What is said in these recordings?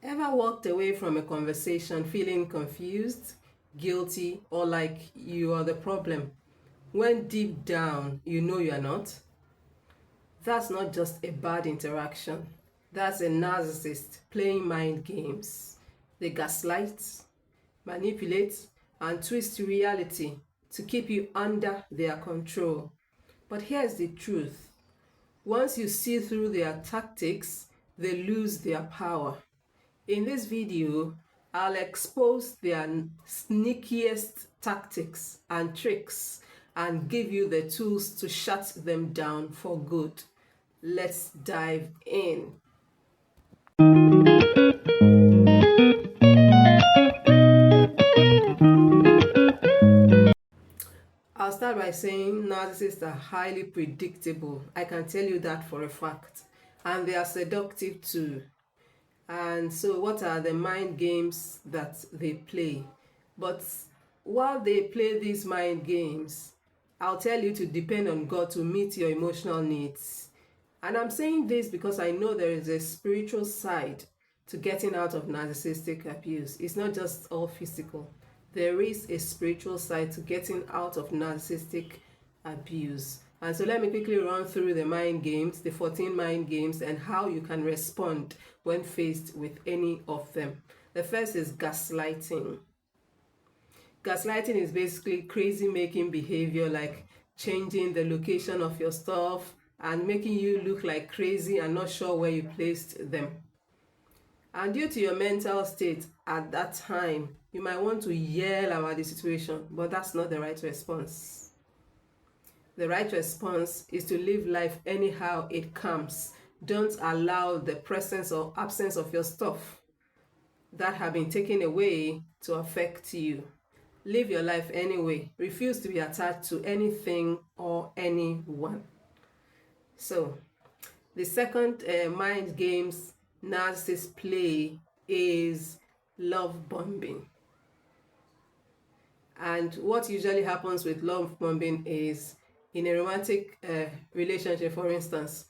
Ever walked away from a conversation feeling confused, guilty, or like you are the problem, when deep down you know you are not? That's not just a bad interaction. That's a narcissist playing mind games. They gaslight, manipulate, and twist reality to keep you under their control. But here's the truth. Once you see through their tactics, they lose their power. In this video, I'll expose their sneakiest tactics and tricks and give you the tools to shut them down for good. Let's dive in. I'll start by saying narcissists are highly predictable. I can tell you that for a fact. And they are seductive too. And so what are the mind games that they play? But while they play these mind games, I'll tell you to depend on God to meet your emotional needs. And I'm saying this because I know there is a spiritual side to getting out of narcissistic abuse. It's not just all physical. There is a spiritual side to getting out of narcissistic abuse. And so let me quickly run through the mind games, the 14 mind games, and how you can respond when faced with any of them. The first is gaslighting. Gaslighting is basically crazy making behavior, like changing the location of your stuff and making you look like crazy and not sure where you placed them. And due to your mental state at that time, you might want to yell about the situation, but that's not the right response. The right response is to live life anyhow it comes. Don't allow the presence or absence of your stuff that have been taken away to affect you. Live your life anyway. Refuse to be attached to anything or anyone. So, the second mind games narcissists play is love bombing. And what usually happens with love bombing is, in a romantic relationship, for instance,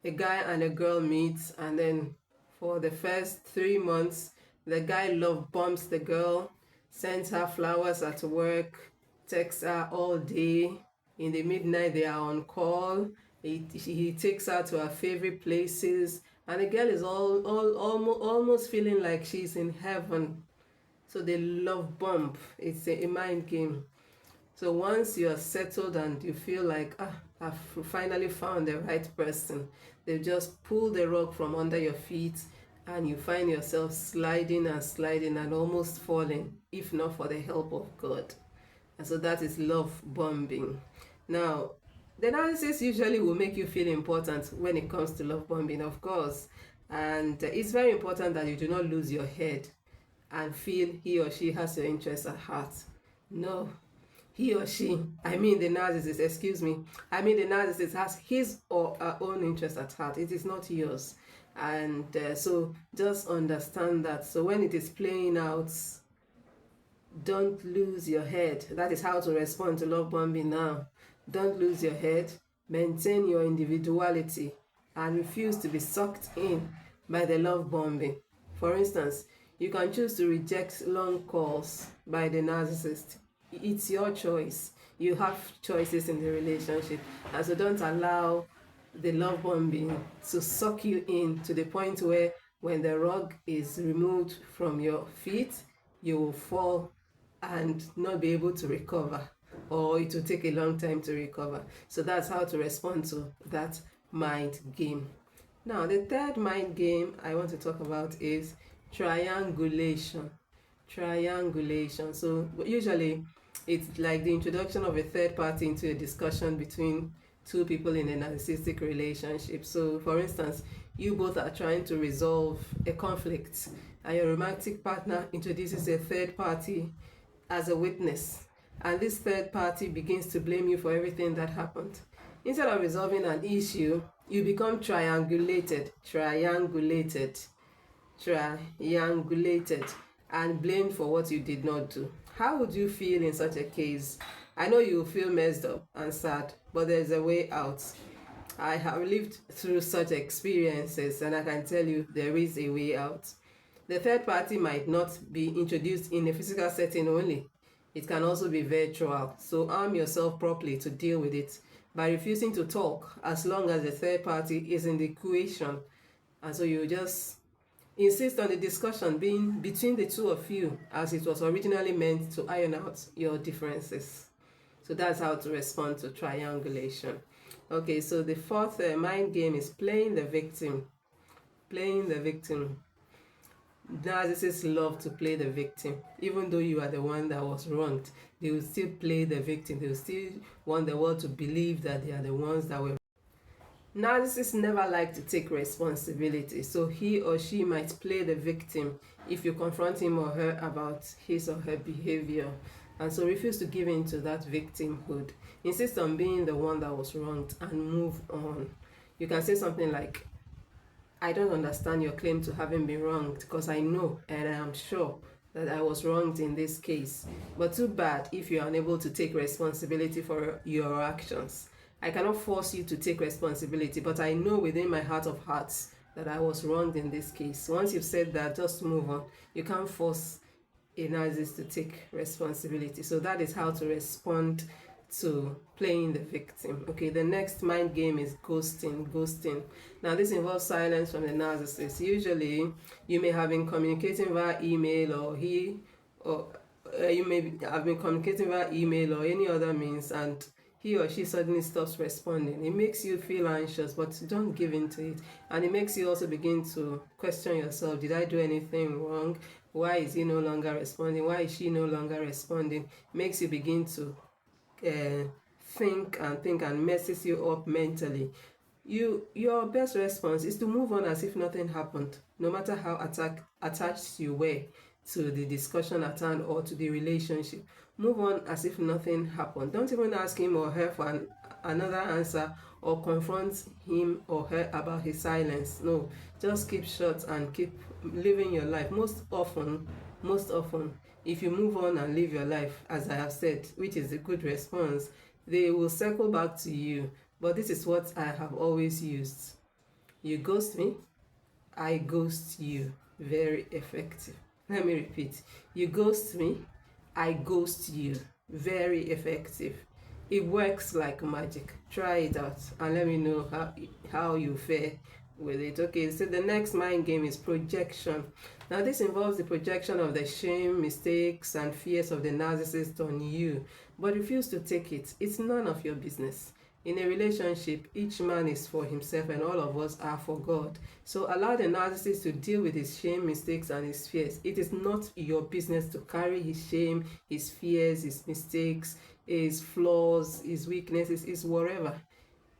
a guy and a girl meet, and then for the first 3 months, the guy love bombs the girl, sends her flowers at work, texts her all day. In the midnight, they are on call. He takes her to her favorite places, and the girl is almost feeling like she's in heaven. So they love bomb. It's a mind game. So once you're settled and you feel like, I've finally found the right person, they just pull the rug from under your feet and you find yourself sliding and almost falling, if not for the help of God. And so that is love bombing. Now, the narcissist usually will make you feel important when it comes to love bombing, of course. And it's very important that you do not lose your head and feel he or she has your interests at heart. No. He or she, the narcissist has his or her own interest at heart. It is not yours. And so just understand that. So when it is playing out, don't lose your head. That is how to respond to love bombing now. Don't lose your head. Maintain your individuality and refuse to be sucked in by the love bombing. For instance, you can choose to reject long calls by the narcissist. It's your choice. You have choices in the relationship, and so don't allow the love bombing to suck you in to the point where when the rug is removed from your feet, you will fall and not be able to recover, or it will take a long time to recover. So that's how to respond to that mind game. Now, the third mind game I want to talk about is triangulation. So usually it's like the introduction of a third party into a discussion between two people in a narcissistic relationship. So for instance, you both are trying to resolve a conflict and your romantic partner introduces a third party as a witness, and this third party begins to blame you for everything that happened. Instead of resolving an issue, you become triangulated and blamed for what you did not do. How would you feel in such a case? I know you will feel messed up and sad, but there's a way out. I have lived through such experiences and I can tell you there is a way out. The third party might not be introduced in a physical setting only. It can also be virtual. So arm yourself properly to deal with it by refusing to talk as long as the third party is in the equation. And so you just insist on the discussion being between the two of you, as it was originally meant to iron out your differences. So that's how to respond to triangulation. Okay, so the fourth mind game is playing the victim. Playing the victim. Narcissists love to play the victim. Even though you are the one that was wronged, they will still play the victim. They will still want the world to believe that they are the ones that were. Narcissists never like to take responsibility, so he or she might play the victim if you confront him or her about his or her behavior, and so refuse to give in to that victimhood. Insist on being the one that was wronged and move on. You can say something like, I don't understand your claim to having been wronged, because I know and I am sure that I was wronged in this case. But too bad if you are unable to take responsibility for your actions. I cannot force you to take responsibility, but I know within my heart of hearts that I was wronged in this case. Once you've said that, just move on. You can't force a narcissist to take responsibility. So that is how to respond to playing the victim. Okay, the next mind game is ghosting. Ghosting. Now, this involves silence from the narcissist. Usually, you may have been communicating via email, or you may have been communicating via email or any other means, and he or she suddenly stops responding. It makes you feel anxious, but don't give in to it. And it makes you also begin to question yourself. Did I do anything wrong? Why is he no longer responding? Why is she no longer responding? It makes you begin to think and messes you up mentally. Your best response is to move on as if nothing happened, no matter how attached you were to the discussion at hand or to the relationship. Move on as if nothing happened. Don't even ask him or her for another answer or confront him or her about his silence. No, just keep short and keep living your life. Most often, if you move on and live your life, as I have said, which is a good response, they will circle back to you. But this is what I have always used. You ghost me, I ghost you. Very effective. Let me repeat. You ghost me, I ghost you. Very effective. It works like magic. Try it out and let me know how you fare with it. Okay, so the next mind game is projection. Now, this involves the projection of the shame, mistakes, and fears of the narcissist on you, but refuse to take it. It's none of your business. In a relationship, each man is for himself and all of us are for God. So allow the narcissist to deal with his shame, mistakes, and his fears. It is not your business to carry his shame, his fears, his mistakes, his flaws, his weaknesses, his whatever.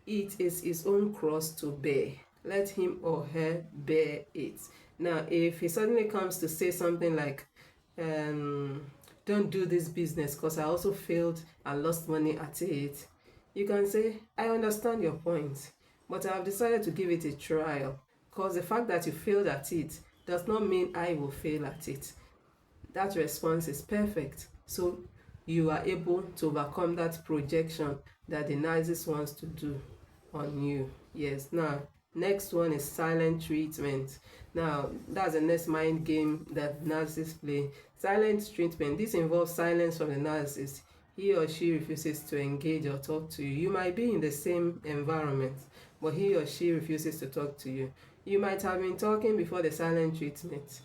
It is his own cross to bear. Let him or her bear it. Now, if he suddenly comes to say something like, don't do this business because I also failed and lost money at it, you can say, I understand your point, but I have decided to give it a trial, because the fact that you failed at it does not mean I will fail at it. That response is perfect. So you are able to overcome that projection that the narcissist wants to do on you. Yes. Now, next one is silent treatment. Now, that's the next mind game that narcissists play. Silent treatment. This involves silence from the narcissist. He or she refuses to engage or talk to you. You might be in the same environment, but he or she refuses to talk to you. You might have been talking before the silent treatment,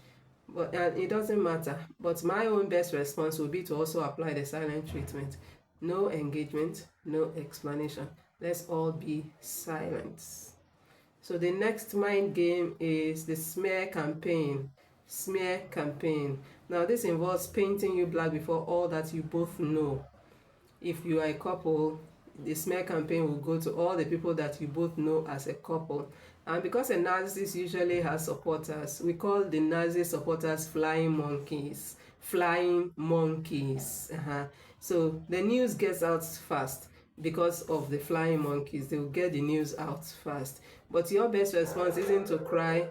but it doesn't matter. But my own best response will be to also apply the silent treatment. No engagement, no explanation. Let's all be silent. So the next mind game is the smear campaign. Smear campaign. Now, this involves painting you black before all that you both know. If you are a couple, the smear campaign will go to all the people that you both know as a couple. And because a narcissist usually has supporters, we call the narcissist supporters flying monkeys. Flying monkeys. So the news gets out fast because of the flying monkeys. They will get the news out fast. But your best response isn't to cry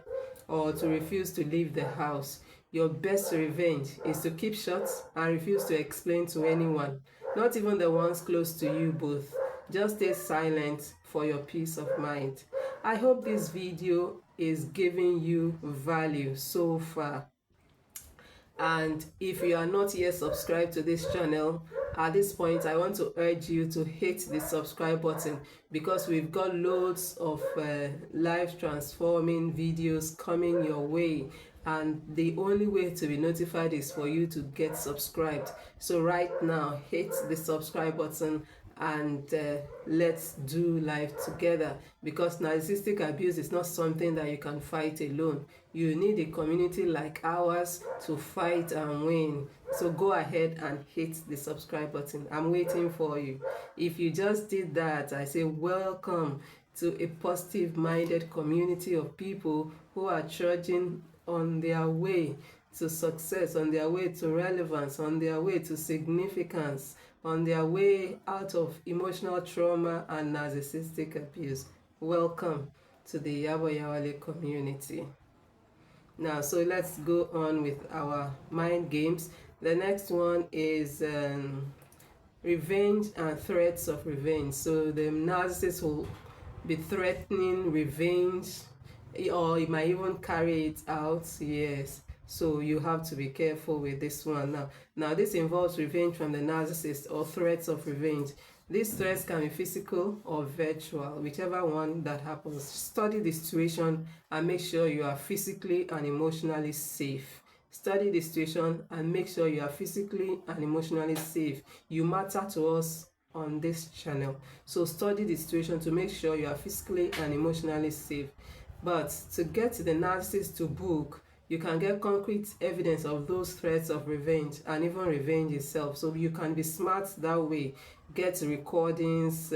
or to refuse to leave the house. Your best revenge is to keep short and refuse to explain to anyone, not even the ones close to you both. Just stay silent for your peace of mind. I hope this video is giving you value so far. And if you are not yet subscribed to this channel, at this point I want to urge you to hit the subscribe button, because we've got loads of life transforming videos coming your way, and the only way to be notified is for you to get subscribed. So right now, hit the subscribe button and let's do life together, because narcissistic abuse is not something that you can fight alone. You need a community like ours to fight and win. So go ahead and hit the subscribe button. I'm waiting for you. If you just did that, I say welcome to a positive minded community of people who are trudging on their way to success, on their way to relevance, on their way to significance, on their way out of emotional trauma and narcissistic abuse. Welcome to the Oyawale community. Now, so let's go on with our mind games. The next one is revenge and threats of revenge. So the narcissist will be threatening revenge, or it might even carry it out. Yes, so you have to be careful with this one. Now this involves revenge from the narcissist or threats of revenge. These threats can be physical or virtual, whichever one that happens. Study the situation and make sure you are physically and emotionally safe. Study the situation and make sure you are physically and emotionally safe. You matter to us on this channel. So study the situation to make sure you are physically and emotionally safe. But to get the narcissist to book, you can get concrete evidence of those threats of revenge and even revenge itself. So you can be smart that way. Get recordings,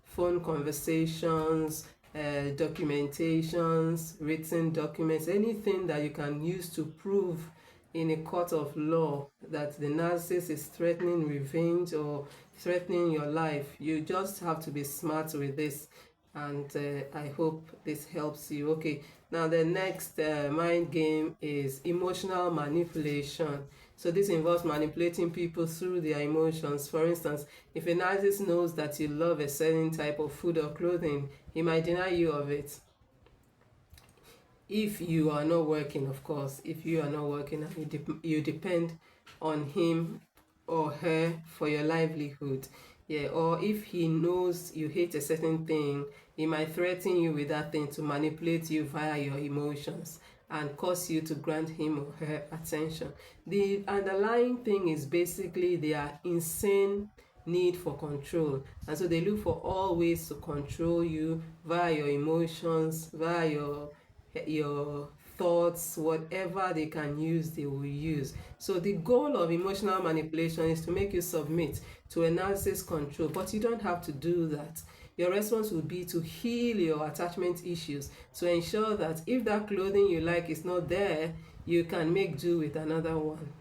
phone conversations, documentations, written documents, anything that you can use to prove in a court of law that the narcissist is threatening revenge or threatening your life. You just have to be smart with this, and I hope this helps you. Okay, now the next mind game is emotional manipulation. So this involves manipulating people through their emotions. For instance, if a narcissist knows that you love a certain type of food or clothing, he might deny you of it. If you are not working, of course, if you are not working and you depend on him or her for your livelihood, yeah, or if he knows you hate a certain thing, he might threaten you with that thing to manipulate you via your emotions and cause you to grant him or her attention. The underlying thing is basically their insane need for control, and so they look for all ways to control you via your emotions, via your thoughts. Whatever they can use, they will use. So the goal of emotional manipulation is to make you submit to a narcissist's control, but you don't have to do that. Your response will be to heal your attachment issues, to ensure that if that clothing you like is not there, you can make do with another one.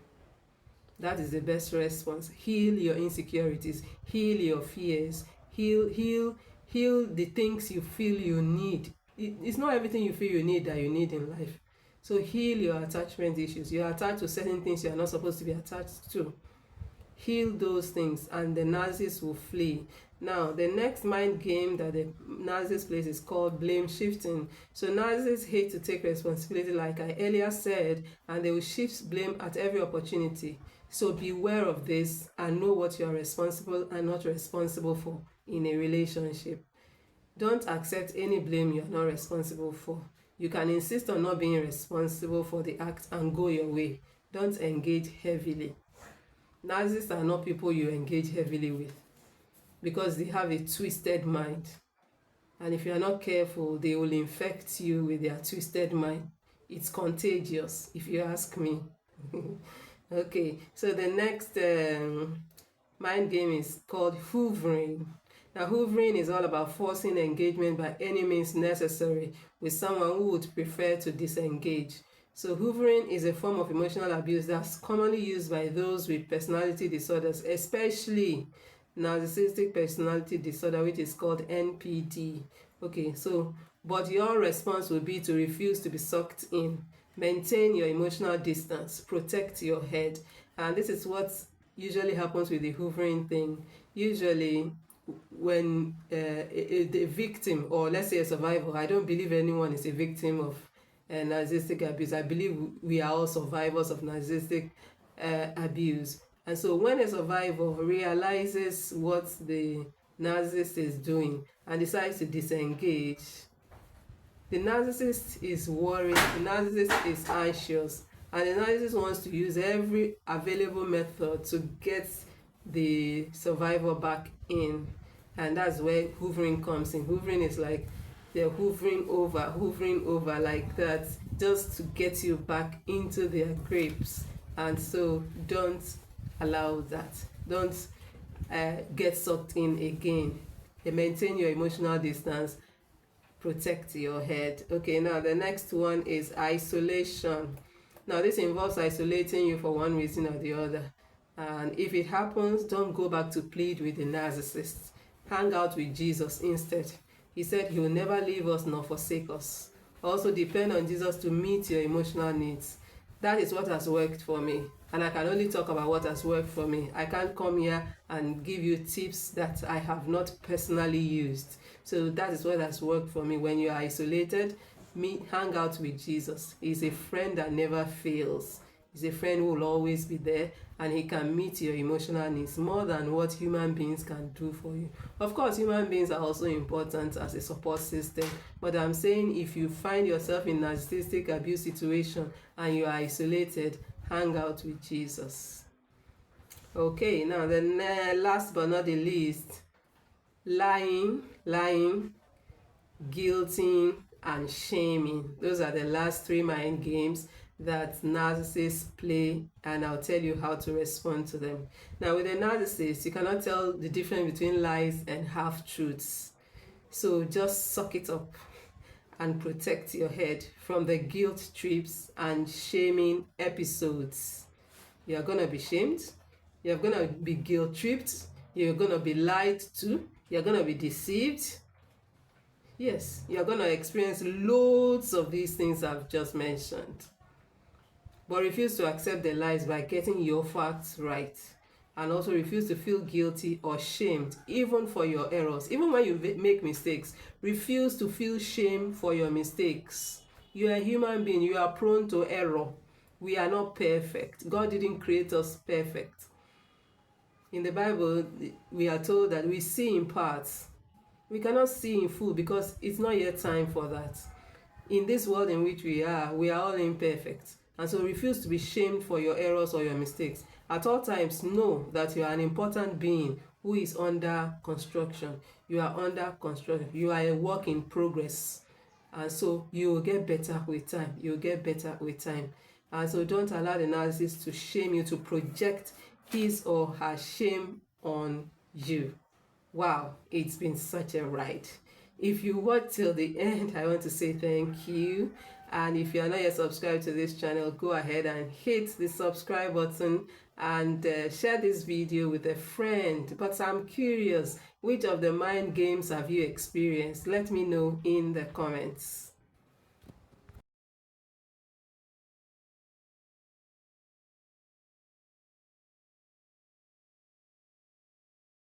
That is the best response. Heal your insecurities, heal your fears, heal the things you feel you need. It's not everything you feel you need that you need in life. So heal your attachment issues. You're attached to certain things you are not supposed to be attached to. Heal those things and the narcissist will flee. Now, the next mind game that the narcissist plays is called blame shifting. So narcissists hate to take responsibility, like I earlier said, and they will shift blame at every opportunity. So beware of this and know what you are responsible and not responsible for in a relationship. Don't accept any blame you are not responsible for. You can insist on not being responsible for the act and go your way. Don't engage heavily. Narcissists are not people you engage heavily with, because they have a twisted mind. And if you are not careful, they will infect you with their twisted mind. It's contagious, if you ask me. Okay, so the next mind game is called hoovering. Now, hoovering is all about forcing engagement by any means necessary with someone who would prefer to disengage. So hoovering is a form of emotional abuse that's commonly used by those with personality disorders, especially narcissistic personality disorder, which is called NPD. Okay, so but your response will be to refuse to be sucked in, maintain your emotional distance, protect your head. And this is what usually happens with the hoovering thing. Usually when the victim, or let's say a survivor, I don't believe anyone is a victim of narcissistic abuse. I believe we are all survivors of narcissistic abuse. And so when a survivor realizes what the narcissist is doing and decides to disengage, the narcissist is worried, the narcissist is anxious, and the narcissist wants to use every available method to get the survivor back in. And that's where hoovering comes in. Hoovering is like they're hovering over like that, just to get you back into their grips. And so don't allow that. Don't get sucked in again. Maintain your emotional distance. Protect your head. Okay, now the next one is isolation. Now this involves isolating you for one reason or the other. And if it happens, don't go back to plead with the narcissist. Hang out with Jesus instead. He said he will never leave us nor forsake us. Also depend on Jesus to meet your emotional needs. That is what has worked for me. And I can only talk about what has worked for me. I can't come here and give you tips that I have not personally used. So that is what has worked for me. When you are isolated, hang out with Jesus. He's a friend that never fails. He's a friend who will always be there, and he can meet your emotional needs more than what human beings can do for you. Of course, human beings are also important as a support system, but I'm saying if you find yourself in a narcissistic abuse situation and you are isolated, hang out with Jesus. Okay, now the last but not the least, lying, guilting, and shaming. Those are the last three mind games that narcissists play, and I'll tell you how to respond to them. Now with a narcissist, you cannot tell the difference between lies and half-truths. So just suck it up and protect your head from the guilt trips and shaming episodes. You're gonna be shamed, you're gonna be guilt tripped, you're gonna be lied to, you're gonna be deceived. Yes, you're gonna experience loads of these things I've just mentioned. But refuse to accept the lies by getting your facts right. And also refuse to feel guilty or shamed, even for your errors. Even when you make mistakes, refuse to feel shame for your mistakes. You are a human being. You are prone to error. We are not perfect. God didn't create us perfect. In the Bible, we are told that we see in parts. We cannot see in full because it's not yet time for that. In this world in which we are all imperfect. And so refuse to be shamed for your errors or your mistakes. At all times, know that you are an important being who is under construction. You are under construction. You are a work in progress. And so you will get better with time. You will get better with time. And so don't allow the narcissist to shame you, to project his or her shame on you. Wow, it's been such a ride. If you watch till the end, I want to say thank you. And if you are not yet subscribed to this channel, go ahead and hit the subscribe button and share this video with a friend. But I'm curious, which of the mind games have you experienced? Let me know in the comments.